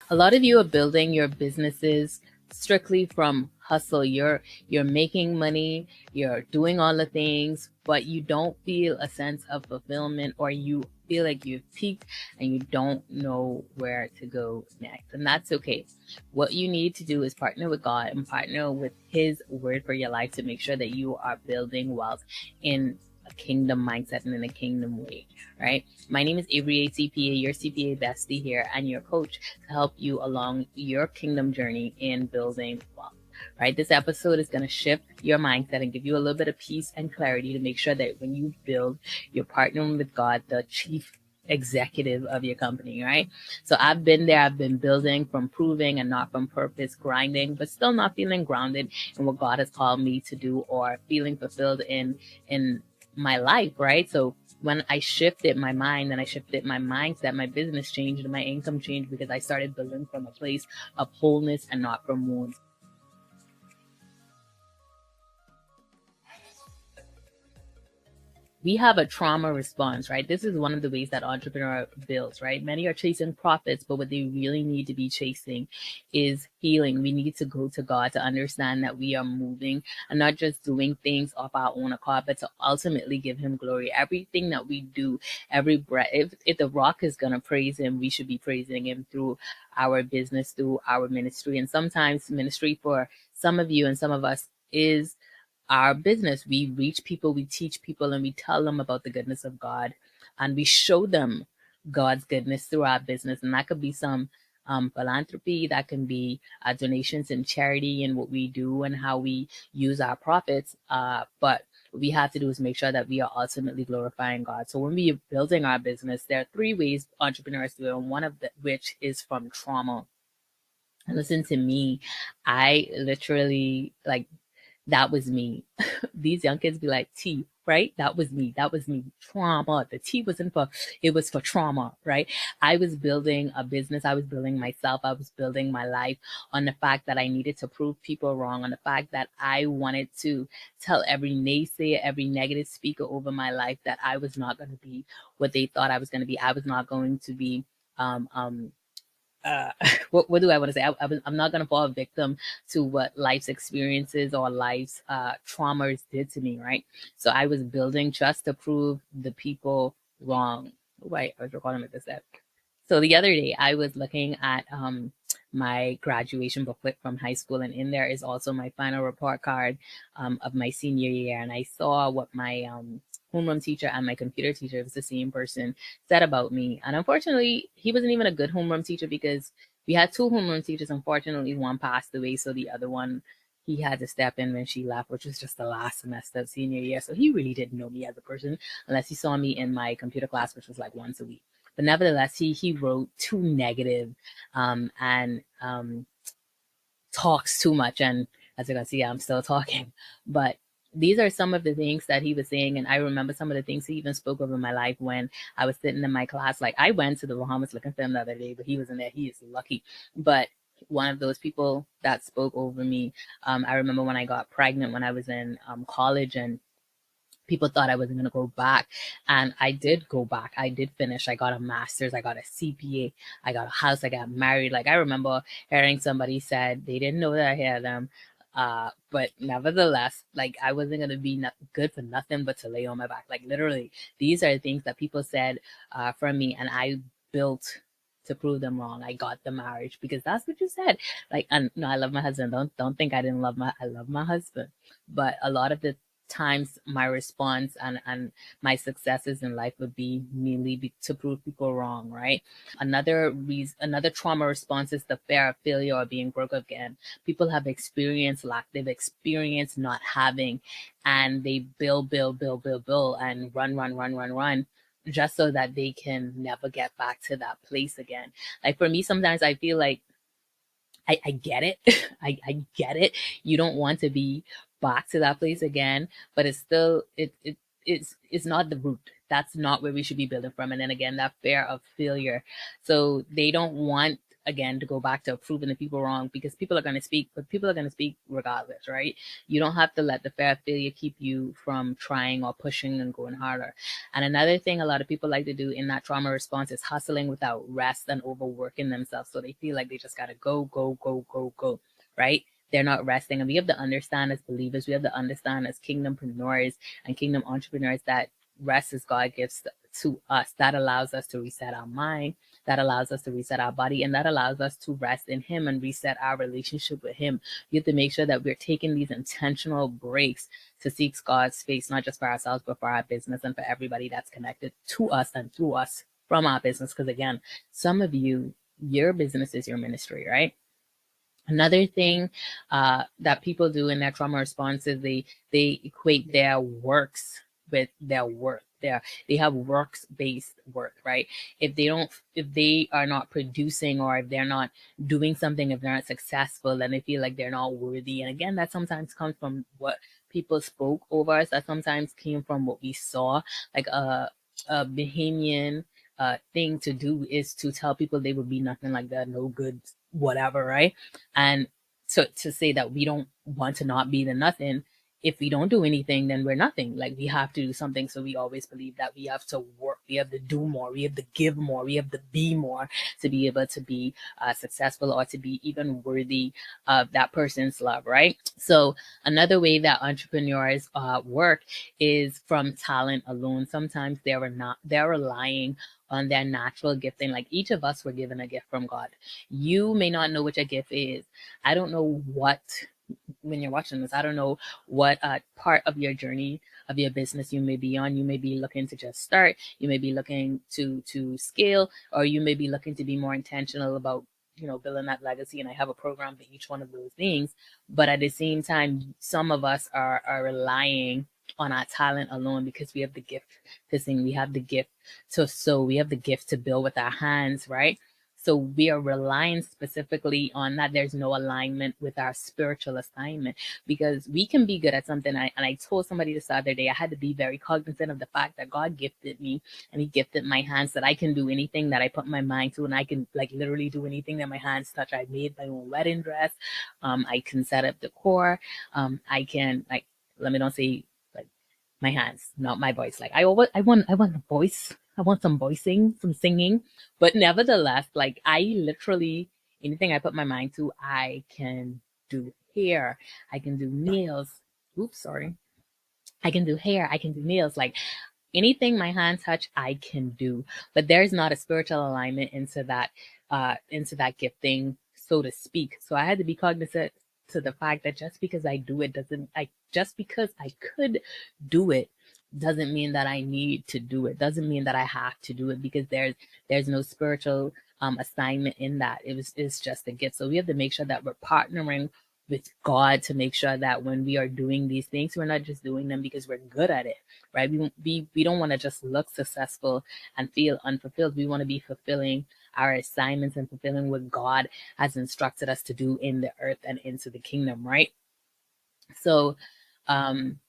A lot of you are building your businesses strictly from hustle. You're making money, you're doing all the things, but you don't feel a sense of fulfillment, or you feel like you've peaked and you don't know where to go next. And that's okay. What you need to do is partner with God and partner with His word for your life to make sure that you are building wealth in a kingdom mindset and in a kingdom way, right? My name is Avery, CPA, your CPA bestie here, and your coach to help you along your kingdom journey in building wealth. Right? This episode is going to shift your mindset and give you a little bit of peace and clarity to make sure that when you build, you're partnering with God, the chief executive of your company, right? So I've been there. I've been building from proving and not from purpose, grinding, but still not feeling grounded in what God has called me to do or feeling fulfilled in my life, right? So when I shifted my mind and I shifted my mindset, my business changed and my income changed because I started building from a place of wholeness and not from wounds. We have a trauma response, right? This is one of the ways that entrepreneur builds, right? Many are chasing profits, but what they really need to be chasing is healing. We need to go to God to understand that we are moving and not just doing things off our own accord, but to ultimately give Him glory. Everything that we do, every breath, if the rock is going to praise Him, we should be praising Him through our business, through our ministry. And sometimes ministry for some of you and some of us is our business. We reach people, we teach people, and we tell them about the goodness of God, and we show them God's goodness through our business. And that could be some philanthropy, that can be donations and charity and what we do and how we use our profits. But what we have to do is make sure that we are ultimately glorifying God. So when we are building our business, there are three ways entrepreneurs do it, and one of which is from trauma. And listen to me, I literally like that was me. These young kids be like, T, right? That was me. That was me. Trauma. The T wasn't for, it was for trauma, right? I was building a business. I was building myself. I was building my life on the fact that I needed to prove people wrong, on the fact that I wanted to tell every naysayer, every negative speaker over my life that I was not going to be what they thought I was going to be. I was not going to be, um, um, uh, what do I want to say? I'm not going to fall victim to what life's experiences or life's traumas did to me, right? So I was building just to prove the people wrong. Wait, I was recording with this app. So the other day I was looking at my graduation booklet from high school, and in there is also my final report card of my senior year. And I saw what my homeroom teacher and my computer teacher, it was the same person, said about me. And unfortunately, he wasn't even a good homeroom teacher because we had two homeroom teachers. Unfortunately, one passed away, so the other one, he had to step in when she left, which was just the last semester of senior year. So he really didn't know me as a person unless he saw me in my computer class, which was like once a week. But nevertheless, he wrote too negative and talks too much. And as you can see, I'm still talking. But these are some of the things that he was saying. And I remember some of the things he even spoke of in my life when I was sitting in my class. Like I went to the Bahamas looking for him the other day, but he wasn't there. He is lucky. But one of those people that spoke over me, I remember when I got pregnant when I was in college, and people thought I wasn't going to go back. And I did go back. I did finish. I got a master's. I got a CPA. I got a house. I got married. Like I remember hearing somebody said they didn't know that I had them. But nevertheless, like I wasn't going to be good for nothing but to lay on my back. Like literally, these are things that people said from me. And I built to prove them wrong. I got the marriage because that's what you said. Like, and no, I love my husband. Don't think I didn't I love my husband. But a lot of the times my response and my successes in life would be merely to prove people wrong, right? Another reason, another trauma response is the fear of failure or being broke again. People have experienced lack, they've experienced not having, and they build and run just so that they can never get back to that place again. Like for me, sometimes I feel like I get it. I get it. You don't want to be back to that place again, but it's still it's not the root. That's not where we should be building from. And then again, that fear of failure. So they don't want again, to go back to proving the people wrong, because people are going to speak, but people are going to speak regardless, right? You don't have to let the fear of failure keep you from trying or pushing and going harder. And another thing a lot of people like to do in that trauma response is hustling without rest and overworking themselves. So they feel like they just got to go, go, go, go, go, right? They're not resting. And we have to understand as believers, we have to understand as kingdompreneurs and kingdom entrepreneurs that rest is God gives to us. That allows us to reset our mind, that allows us to reset our body, and that allows us to rest in Him and reset our relationship with Him. We have to make sure that we're taking these intentional breaks to seek God's face, not just for ourselves, but for our business and for everybody that's connected to us and through us from our business. Because again, some of you, your business is your ministry, right? Another thing that people do in their trauma response is they equate their works with their worth. They have works based worth, right? If they are not producing, or if they're not doing something, if they're not successful, then they feel like they're not worthy. And again, that sometimes comes from what people spoke over us. That sometimes came from what we saw, like a Bahamian thing to do is to tell people they would be nothing, like that, no good, whatever, right? And so to say that we don't want to not be the nothing, if we don't do anything, then we're nothing. Like, we have to do something. So we always believe that we have to work, we have to do more, we have to give more, we have to be more to be able to be successful, or to be even worthy of that person's love, right? So another way that entrepreneurs work is from talent alone. Sometimes they're relying on their natural gifting. Like, each of us were given a gift from God. You may not know what your gift is. I don't know what, when you're watching this, I don't know what part of your journey of your business you may be on. You may be looking to just start. You may be looking to scale, or you may be looking to be more intentional about, building that legacy. And I have a program for each one of those things. But at the same time, some of us are relying on our talent alone, because we have the gift to sing, we have the gift to sew, we have the gift to build with our hands, right? So we are relying specifically on that. There's no alignment with our spiritual assignment, because we can be good at something. And I told somebody this other day, I had to be very cognizant of the fact that God gifted me, and He gifted my hands, that I can do anything that I put my mind to, and I can, like, literally do anything that my hands touch. I made my own wedding dress. I can set up decor. I can, like, let me don't say, like, my hands, not my voice. Like, I want a voice. I want some voicing, some singing. But nevertheless, like, I literally, anything I put my mind to, I can do hair. I can do nails. Oops, sorry. I can do hair. I can do nails. Like, anything my hands touch, I can do. But there's not a spiritual alignment into that gifting, so to speak. So I had to be cognizant to the fact that just because I do it doesn't, I just because I could do it doesn't mean that I need to do it. Doesn't mean that I have to do it, because there's no spiritual assignment in that. It's just a gift. So we have to make sure that we're partnering with God to make sure that when we are doing these things, we're not just doing them because we're good at it, right? We don't want to just look successful and feel unfulfilled. We want to be fulfilling our assignments and fulfilling what God has instructed us to do in the earth and into the kingdom, right? So, um,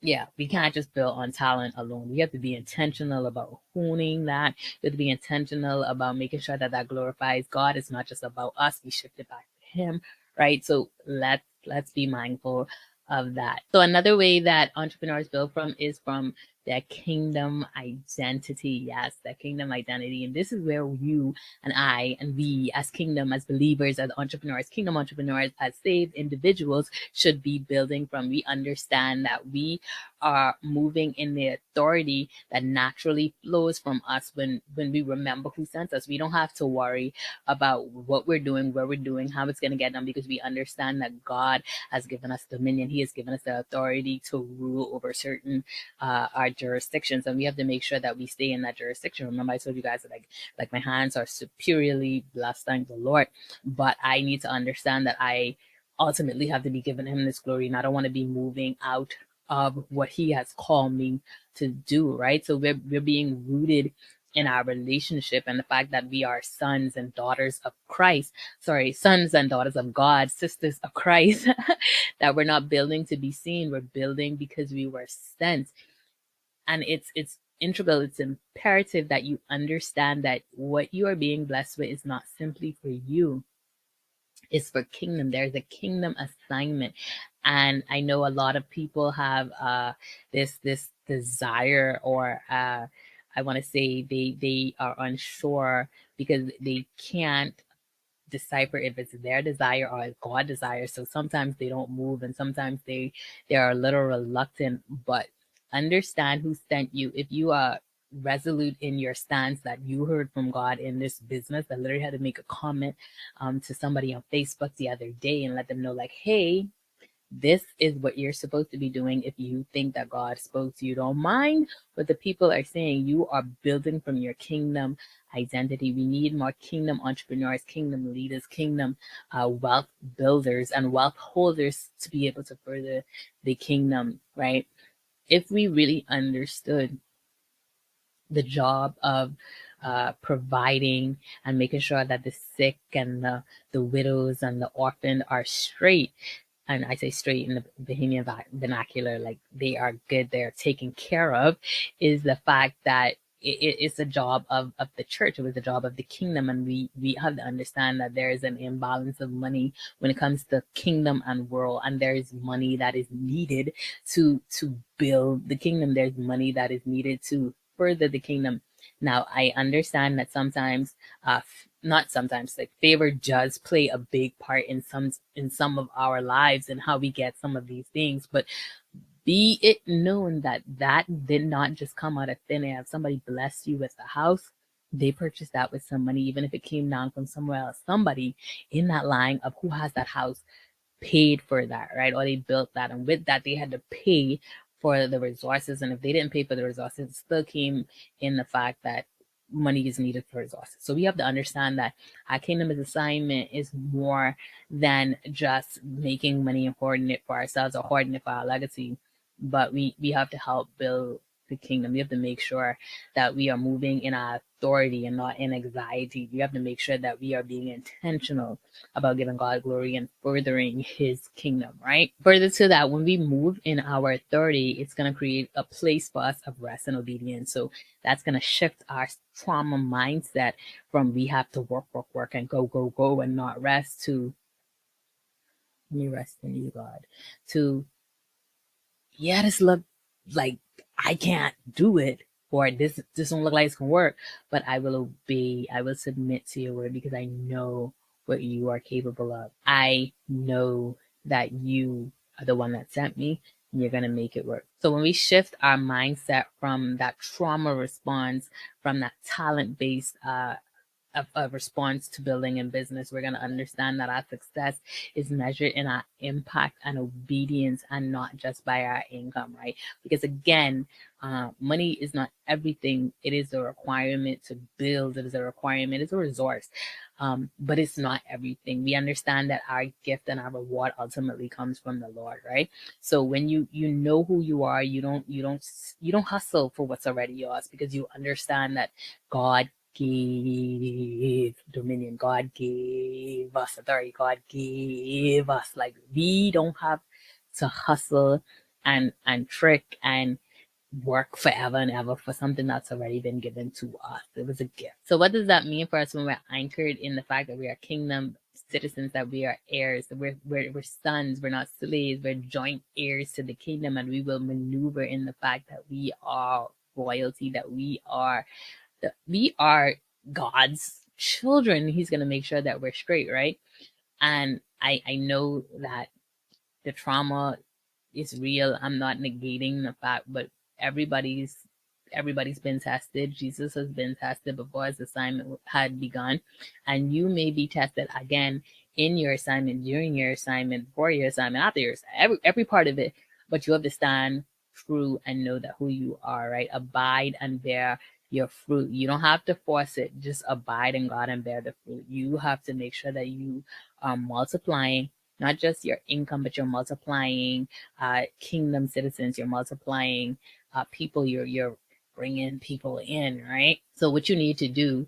yeah, we can't just build on talent alone. We have to be intentional about honing that. We have to be intentional about making sure that glorifies God. It's not just about us. We shift it back to Him, right? So let's be mindful of that. So another way that entrepreneurs build from is from their kingdom identity. Yes, their kingdom identity. And this is where you and I and we as kingdom, as believers, as entrepreneurs, kingdom entrepreneurs, as saved individuals should be building from. We understand that we are moving in the authority that naturally flows from us when we remember who sent us. We don't have to worry about what we're doing, where we're doing, how it's going to get done, because we understand that God has given us dominion. He has given us the authority to rule over certain our jurisdictions, and we have to make sure that we stay in that jurisdiction. Remember, I told you guys that like my hands are superiorly blessed, thank the Lord, but I need to understand that I ultimately have to be giving Him this glory, and I don't want to be moving out of what He has called me to do, right? So we're being rooted in our relationship, and the fact that we are sons and daughters of Christ, sons and daughters of God, sisters of Christ, that we're not building to be seen, we're building because we were sent. And integral, it's imperative that you understand that what you are being blessed with is not simply for you, it's for kingdom. There's a kingdom assignment. And I know a lot of people have this desire, or I want to say they are unsure because they can't decipher if it's their desire or God desire. So sometimes they don't move, and sometimes they are a little reluctant. But understand who sent you. If you are resolute in your stance that you heard from God in this business, I literally had to make a comment to somebody on Facebook the other day and let them know, like, hey, this is what you're supposed to be doing. If you think that God spoke to you, don't mind what the people are saying. You are building from your kingdom identity. We need more kingdom entrepreneurs, kingdom leaders, kingdom wealth builders, and wealth holders to be able to further the kingdom, right? If we really understood the job of providing and making sure that the sick and the widows and the orphan are straight, and I say straight in the Bahamian vernacular, like they are good, they're taken care of, is the fact that it's a job of the church. It was a job of the kingdom, and we have to understand that there is an imbalance of money when it comes to kingdom and world, and there is money that is needed to build the kingdom. There's money that is needed to further the kingdom. Now, I understand that sometimes, not sometimes, like favor does play a big part in some of our lives and how we get some of these things. But be it known that that did not just come out of thin air. If somebody blessed you with a house, they purchased that with some money, even if it came down from somewhere else. Somebody in that line of who has that house paid for that, right? Or they built that, and with that, they had to pay for the resources. And if they didn't pay for the resources, it still came in the fact that money is needed for resources. So we have to understand that our kingdom assignment is more than just making money and hoarding it for ourselves or hoarding it for our legacy, but we have to help build the kingdom. We have to make sure that we are moving in our authority and not in anxiety. We have to make sure that we are being intentional about giving God glory and furthering his kingdom, right? Further to that, when we move in our authority, it's going to create a place for us of rest and obedience. So that's going to shift our trauma mindset from we have to work, and go, and not rest to let me rest in you, God. To, yeah, this look like I can't do it, or this don't look like it's gonna work, but I will obey, I will submit to your word because I know what you are capable of. I know that you are the one that sent me and you're gonna make it work. So when we shift our mindset from that trauma response, from that talent based a response to building in business, we're going to understand that our success is measured in our impact and obedience and not just by our income, right? Because again, money is not everything. It is a requirement to build. It is a requirement. It's a resource. But it's not everything. We understand that our gift and our reward ultimately comes from the Lord, right? So when you know who you are, you don't hustle for what's already yours, because you understand that God gave dominion. God gave us authority. God gave us, like, we don't have to hustle and trick and work forever and ever for something that's already been given to us. It was a gift. So what does that mean for us when we're anchored in the fact that we are kingdom citizens, that we are heirs, that we're sons, we're not slaves, we're joint heirs to the kingdom, and we will maneuver in the fact that we are royalty, that we are God's children. He's going to make sure that we're straight, right? And I know that the trauma is real. I'm not negating the fact, but everybody's everybody's been tested. Jesus has been tested before his assignment had begun, and you may be tested again in your assignment, during your assignment, before your assignment, after your assignment, every part of it. But you have to stand true and know that who you are, right? Abide and bear your fruit. You don't have to force it. Just abide in God and bear the fruit. You have to make sure that you are multiplying not just your income, but you're multiplying kingdom citizens. You're multiplying people. You're bringing people in, right? So what you need to do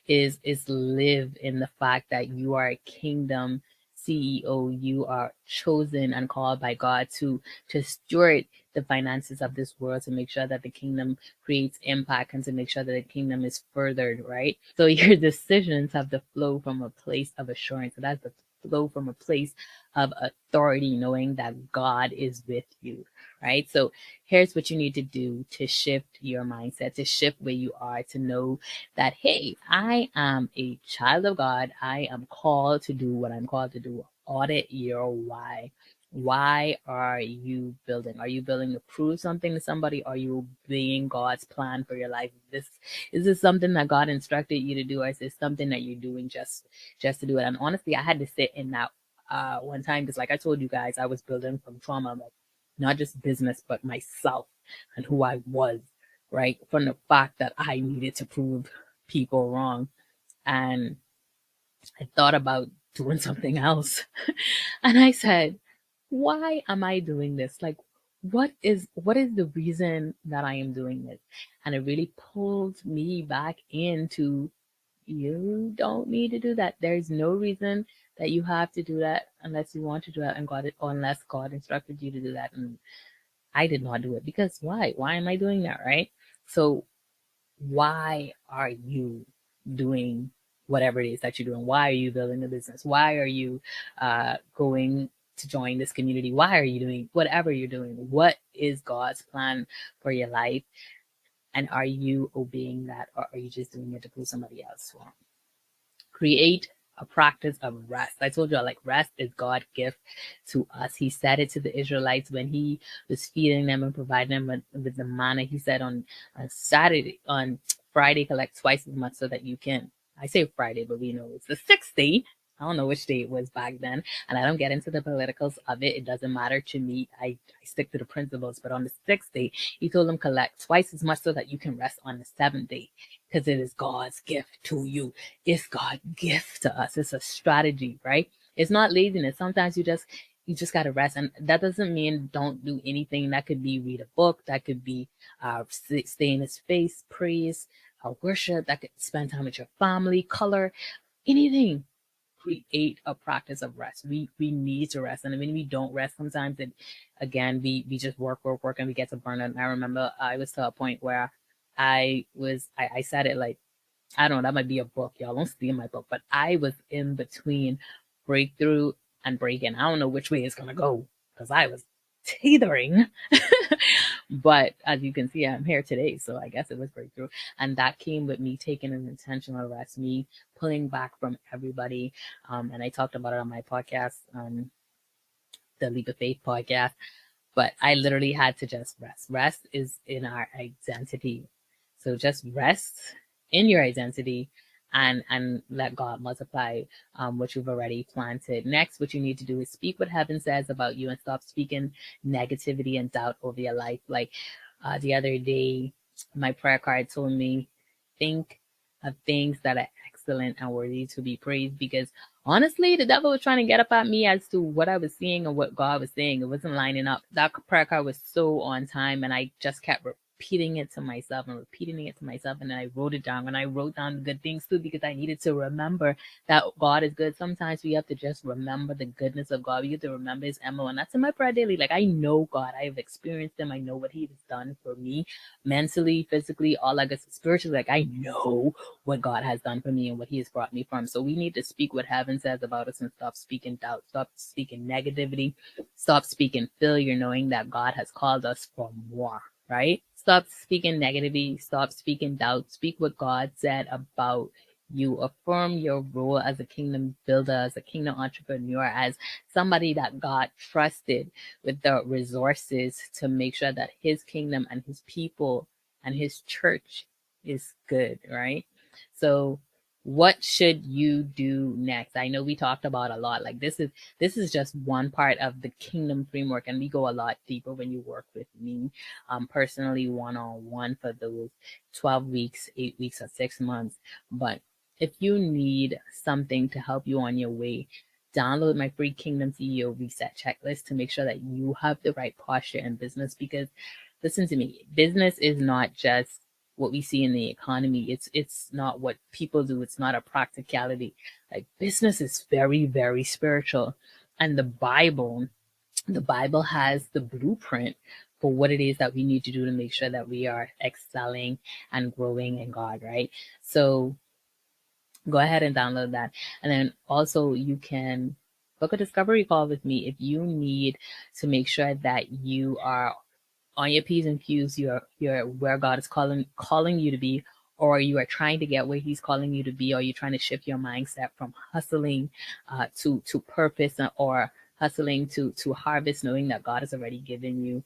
is live in the fact that you are a kingdom CEO, you are chosen and called by God to steward the finances of this world, to make sure that the kingdom creates impact and to make sure that the kingdom is furthered, right? So your decisions have to flow from a place of assurance. So that's the flow from a place of authority, knowing that God is with you, right? So here's what you need to do to shift your mindset, to shift where you are, to know that, hey, I am a child of God. I am called to do what I'm called to do. Audit your why. Why are you building? Are you building to prove something to somebody? Are you obeying God's plan for your life? Is this something that God instructed you to do, or is this something that you're doing just to do it? And honestly, I had to sit in that one time because, like I told you guys, I was building from trauma, like not just business, but myself and who I was, right? From the fact that I needed to prove people wrong. And I thought about doing something else. And I said, why am I doing this? Like, what is the reason that I am doing this? And it really pulled me back into, you don't need to do that. There's no reason that you have to do that unless you want to do that and God, or unless God instructed you to do that. And I did not do it because why? Why am I doing that, right? So why are you doing whatever it is that you're doing? Why are you building a business? Why are you going to join this community? Why are you doing whatever you're doing? What is God's plan for your life? And are you obeying that, or are you just doing it to prove somebody else wrong? Create a practice of rest. I told you, like, rest is God's gift to us. He said it to the Israelites when he was feeding them and providing them with the manna. He said on Friday, collect twice as much so that you can. I say Friday, but we know it's the sixth day. I don't know which day it was back then, and I don't get into the politicals of it. It doesn't matter to me. I stick to the principles. But on the sixth day, he told them collect twice as much so that you can rest on the seventh day, because it is God's gift to you. It's God's gift to us. It's a strategy, right? It's not laziness. Sometimes you just gotta rest, and that doesn't mean don't do anything. That could be read a book. That could be stay in His face, praise, worship. That could spend time with your family, color, anything. Create a practice of rest. We need to rest, and when we don't rest, sometimes it again we just work, and we get to burn out. And I remember I was to a point where I said it like, I don't know, that might be a book. Y'all don't see my book, but I was in between breakthrough and break-in. I don't know which way it's gonna go because I was teetering. But as you can see, I'm here today, so I guess it was breakthrough. And that came with me taking an intentional rest, me pulling back from everybody. And I talked about it on my podcast, the Leap of Faith podcast. But I literally had to just rest. Rest is in our identity. So just rest in your identity and let God multiply what you've already planted. Next, what you need to do is speak what heaven says about you and stop speaking negativity and doubt over your life. Like the other day, my prayer card told me, think of things that are excellent and worthy to be praised, because honestly, the devil was trying to get up at me as to what I was seeing and what God was saying. It wasn't lining up. That prayer card was so on time, and I just kept repeating it to myself and repeating it to myself. And then I wrote it down, and I wrote down the good things too, because I needed to remember that God is good. Sometimes we have to just remember the goodness of God. We have to remember His MO, and that's in my prayer daily. Like, I know God. I have experienced Him. I know what He has done for me mentally, physically, all I guess spiritually. Like, I know what God has done for me and what He has brought me from. So we need to speak what heaven says about us and stop speaking doubt, stop speaking negativity, stop speaking failure, knowing that God has called us for more, right? Stop speaking negativity, stop speaking doubt, speak what God said about you. Affirm your role as a kingdom builder, as a kingdom entrepreneur, as somebody that God trusted with the resources to make sure that His kingdom and His people and His church is good, right? So what should you do next? I know we talked about a lot. Like, this is just one part of the kingdom framework, and we go a lot deeper when you work with me personally, one-on-one, for those 12 weeks, 8 weeks, or 6 months. But if you need something to help you on your way, download my free Kingdom CEO reset checklist to make sure that you have the right posture in business. Because listen to me, business is not just what we see in the economy. It's not what people do. It's not a practicality. Like business is very, very spiritual. And the Bible has the blueprint for what it is that we need to do to make sure that we are excelling and growing in God, right? So go ahead and download that. And then also you can book a discovery call with me if you need to make sure that you are on your P's and Q's, you're where God is calling you to be, or you are trying to get where He's calling you to be, or you're trying to shift your mindset from hustling to purpose, or hustling to harvest, knowing that God has already given you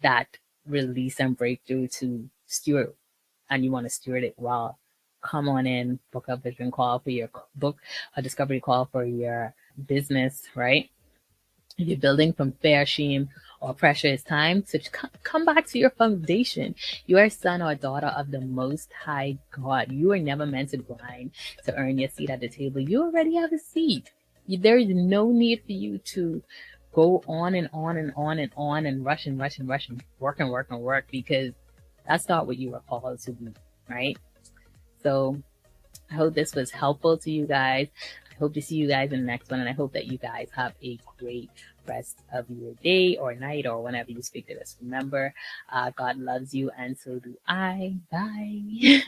that release and breakthrough to steward, and you want to steward it well. Come on in, book a vision call for your book, a discovery call for your business, right? If you're building from fear, shame, or pressure, it's time to come back to your foundation. You are a son or a daughter of the Most High God. You are never meant to grind to earn your seat at the table. You already have a seat. There is no need for you to go on and on and on and on and rush and rush and rush and work and work and work, because that's not what you were called to be, right? So I hope this was helpful to you guys. I hope to see you guys in the next one. And I hope that you guys have a great rest of your day or night or whenever you speak to us. Remember, God loves you and so do I. Bye.